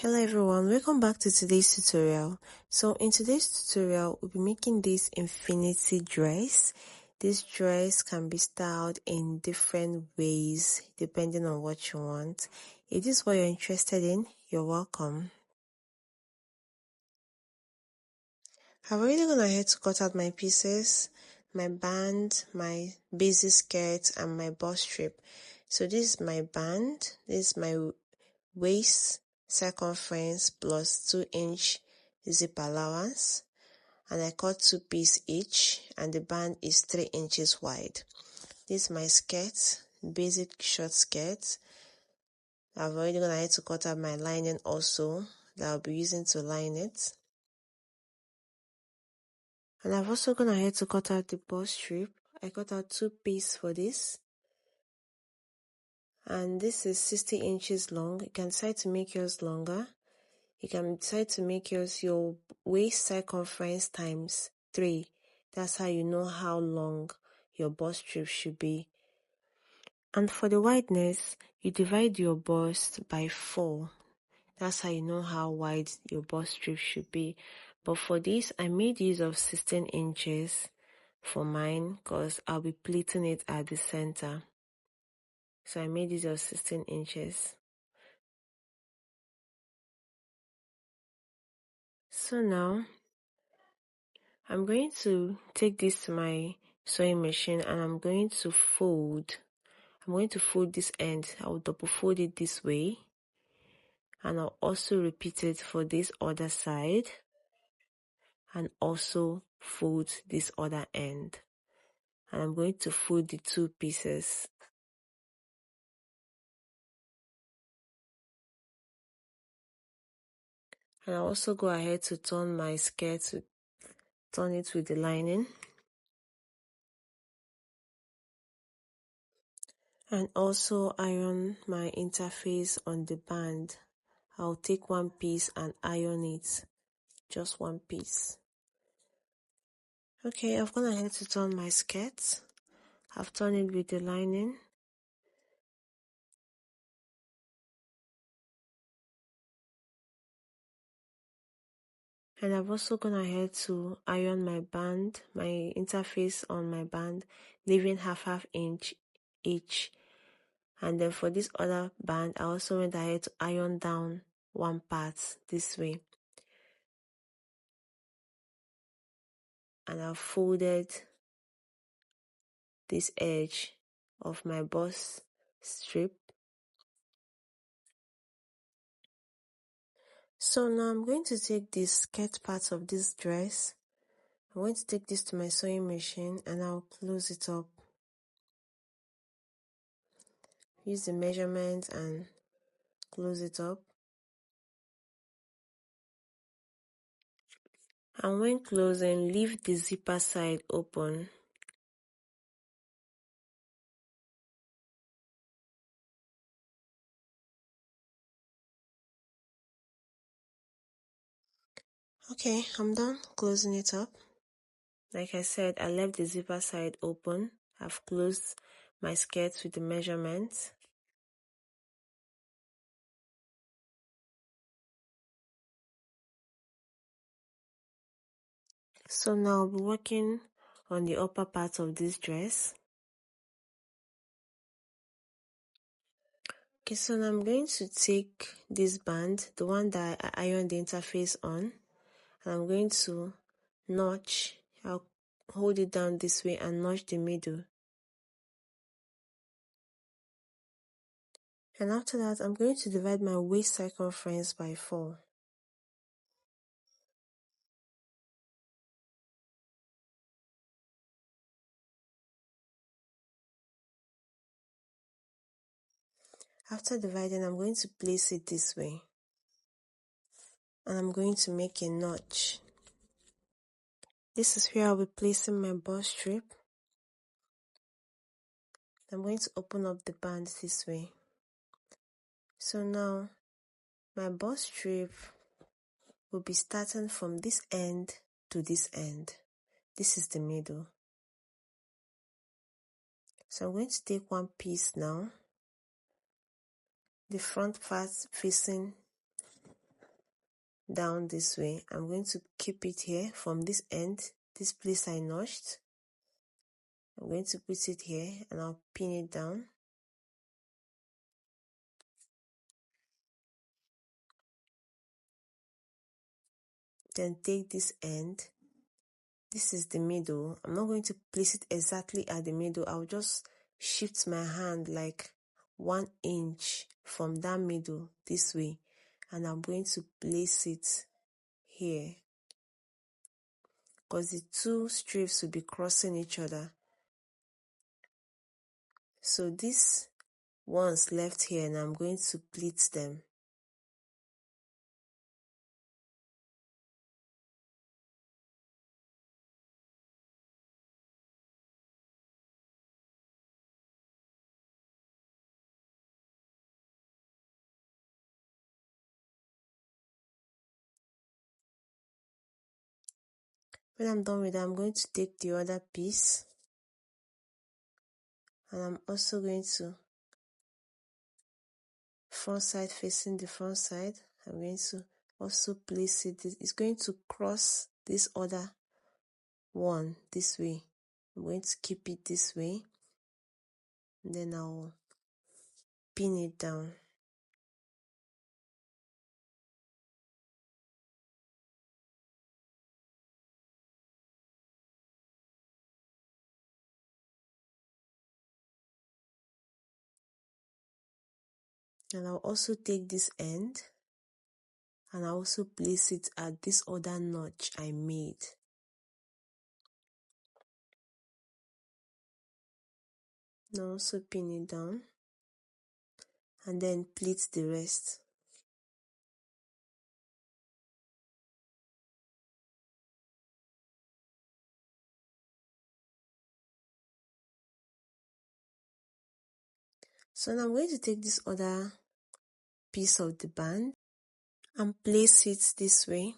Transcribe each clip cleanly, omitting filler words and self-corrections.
Hello everyone, welcome back to today's tutorial. So in today's tutorial, we'll be making this infinity dress. This dress can be styled in different ways depending on what you want. If this is what you're interested in, you're welcome. I've already gone ahead to cut out my pieces, my band, my basic skirt, and my bust strip. So this is my band, this is my waist circumference plus 2-inch zip allowance, and I cut 2 pieces each, and the band is 3 inches wide. This is my skirt, basic short skirt. I've already gone ahead to cut out my lining also that I'll be using to line it. And I've also gone ahead to cut out the bust strip. I cut out 2 pieces for this. And this is 60 inches long. You can decide to make yours longer. You can decide to make yours your waist circumference times 3. That's how you know how long your bust strip should be. And for the wideness, you divide your bust by 4. That's how you know how wide your bust strip should be. But for this, I made use of 16 inches for mine because I'll be pleating it at the center. So I made use of 16 inches. So now, I'm going to take this to my sewing machine and I'm going to fold. I'm going to fold this end. I'll double fold it this way. And I'll also repeat it for this other side. And also fold this other end. And I'm going to fold the 2 pieces. And I'll also go ahead to turn my skirt, turn it with the lining. And also iron my interface on the band. I'll take 1 piece and iron it. Just 1 piece. Okay, I've gone ahead to turn my skirt. I've turned it with the lining. And I've also gone ahead to iron my band, my interface on my band, leaving half inch each. And then for this other band, I also went ahead to iron down 1 part this way. And I've folded this edge of my bust strip. So now I'm going to take the skirt part of this dress. I'm going to take this to my sewing machine and I'll close it up. Use the measurement and close it up. And when closing, leave the zipper side open. Okay, I'm done closing it up. Like I said, I left the zipper side open. I've closed my skirt with the measurements. So now I'll be working on the upper part of this dress. Okay, so now I'm going to take this band, the one that I ironed the interface on, and I'm going to notch. I'll hold it down this way and notch the middle. And after that, I'm going to divide my waist circumference by 4. After dividing, I'm going to place it this way. And I'm going to make a notch. This is where I'll be placing my bust strip. I'm going to open up the band this way. So now, my bust strip will be starting from this end to this end. This is the middle. So I'm going to take 1 piece now. The front part facing down this way. I'm going to keep it here from this end, this place I notched. I'm going to put it here and I'll pin it down. Then take this end. This is the middle. I'm not going to place it exactly at the middle. I'll just shift my hand like 1 inch from that middle this way. And I'm going to place it here. Because the two strips will be crossing each other. So these ones left here and I'm going to pleat them. When I'm done with that, I'm going to take the other piece and I'm also going to front side facing the front side. I'm going to also place it. It's going to cross this other one this way. I'm going to keep it this way. And then I'll pin it down. And I'll also take this end and I'll also place it at this other notch I made. Now also pin it down and then pleat the rest. So now I'm going to take this other piece of the band and place it this way.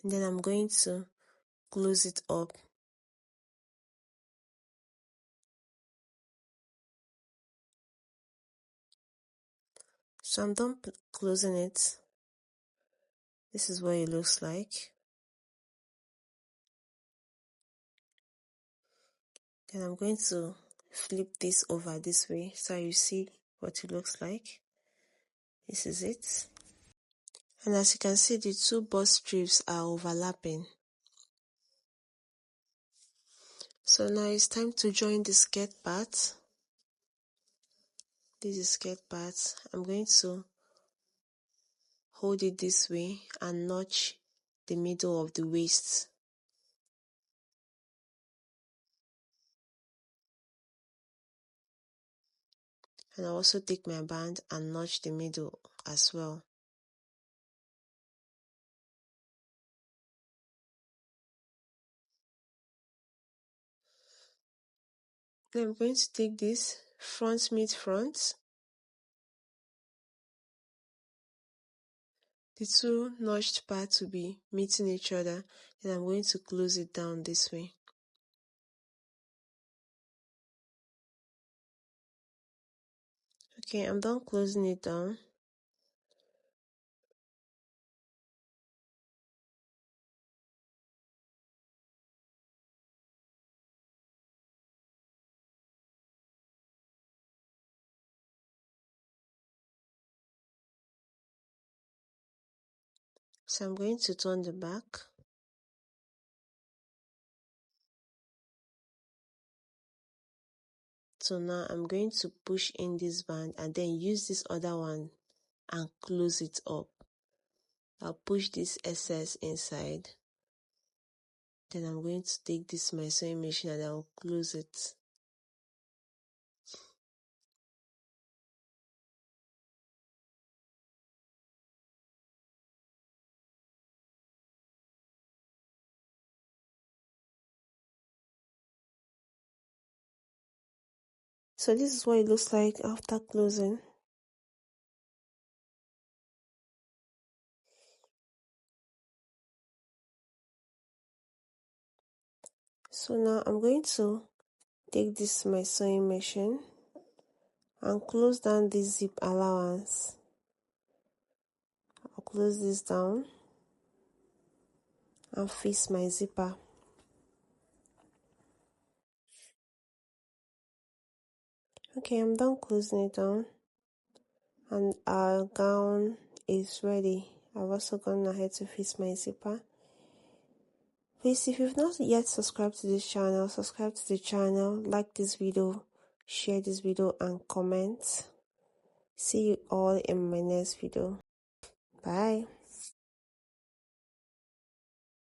And then I'm going to close it up. So I'm done closing it. This is what it looks like. Then I'm going to flip this over this way so you see what it looks like. This is it. And as you can see, the two bust strips are overlapping. So now it's time to join the skirt part. This is skirt part. I'm going to hold it this way and notch the middle of the waist. And I'll also take my band and notch the middle as well. Then I'm going to take this front meet front. The two notched parts will be meeting each other. Then I'm going to close it down this way. Okay, I'm done closing it down. So I'm going to turn the back. So now I'm going to push in this band and then use this other one and close it up. I'll push this excess inside. Then I'm going to take this my sewing machine and I'll close it. So this is what it looks like after closing. So now I'm going to take this my sewing machine and close down this zip allowance. I'll close this down and face my zipper. Okay, I'm done closing it down, and our gown is ready. I've also gone ahead to face my zipper. Please, if you've not yet subscribed to this channel, subscribe to the channel, like this video, share this video, and comment. See you all in my next video. Bye.